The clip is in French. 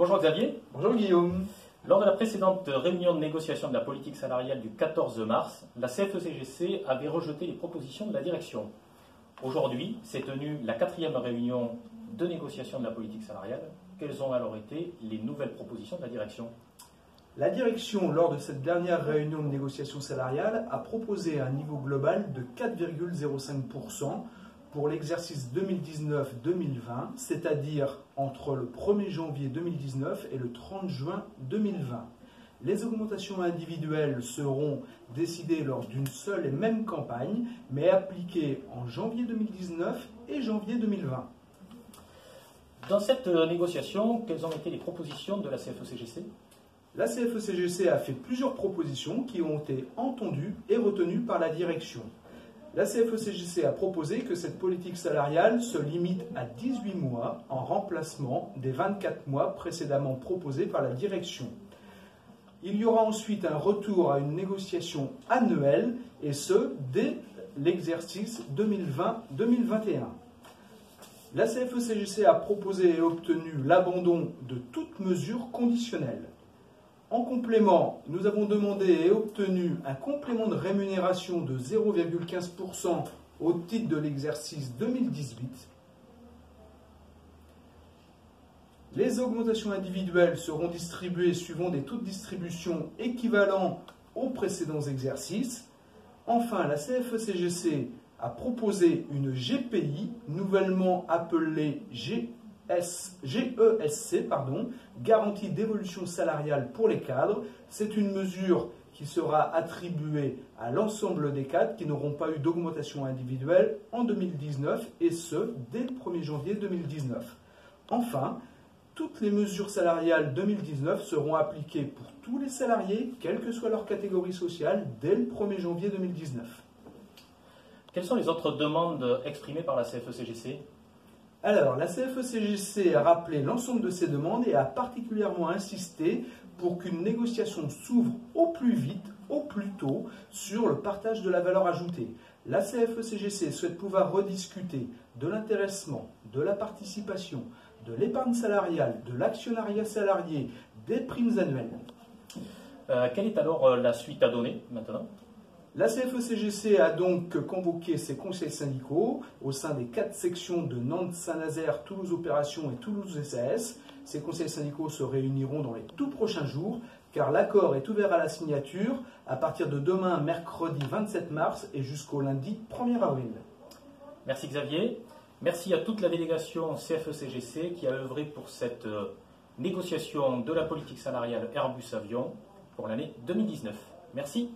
Bonjour Xavier. Bonjour Guillaume. Lors de la précédente réunion de négociation de la politique salariale du 14 mars, la CFE-CGC avait rejeté les propositions de la direction. Aujourd'hui, s'est tenue la 4e réunion de négociation de la politique salariale. Quelles ont alors été les nouvelles propositions de la direction? La direction, lors de cette dernière réunion de négociation salariale, a proposé un niveau global de 4,05% pour l'exercice 2019-2020, c'est-à-dire entre le 1er janvier 2019 et le 30 juin 2020. Les augmentations individuelles seront décidées lors d'une seule et même campagne, mais appliquées en janvier 2019 et janvier 2020. Dans cette négociation, quelles ont été les propositions de la CFE-CGC? La CFE-CGC a fait plusieurs propositions qui ont été entendues et retenues par la direction. La CFE-CGC a proposé que cette politique salariale se limite à 18 mois en remplacement des 24 mois précédemment proposés par la direction. Il y aura ensuite un retour à une négociation annuelle, et ce, dès l'exercice 2020-2021. La CFE-CGC a proposé et obtenu l'abandon de toute mesure conditionnelle. En complément, nous avons demandé et obtenu un complément de rémunération de 0,15% au titre de l'exercice 2018. Les augmentations individuelles seront distribuées suivant des taux de distribution équivalents aux précédents exercices. Enfin, la CFE-CGC a proposé une GPI, nouvellement appelée GESC, garantie d'évolution salariale pour les cadres. C'est une mesure qui sera attribuée à l'ensemble des cadres qui n'auront pas eu d'augmentation individuelle en 2019, et ce, dès le 1er janvier 2019. Enfin, toutes les mesures salariales 2019 seront appliquées pour tous les salariés, quelle que soit leur catégorie sociale, dès le 1er janvier 2019. Quelles sont les autres demandes exprimées par la CFE-CGC? Alors, la CFE-CGC a rappelé l'ensemble de ces demandes et a particulièrement insisté pour qu'une négociation s'ouvre au plus vite, au plus tôt, sur le partage de la valeur ajoutée. La CFE-CGC souhaite pouvoir rediscuter de l'intéressement, de la participation, de l'épargne salariale, de l'actionnariat salarié, des primes annuelles. Quelle est alors la suite à donner maintenant? La CFE-CGC a donc convoqué ses conseils syndicaux au sein des 4 sections de Nantes, Saint-Nazaire, Toulouse Opération et Toulouse SAS. Ces conseils syndicaux se réuniront dans les tout prochains jours, car l'accord est ouvert à la signature à partir de demain, mercredi 27 mars, et jusqu'au lundi 1er avril. Merci Xavier. Merci à toute la délégation CFE-CGC qui a œuvré pour cette négociation de la politique salariale Airbus Avion pour l'année 2019. Merci.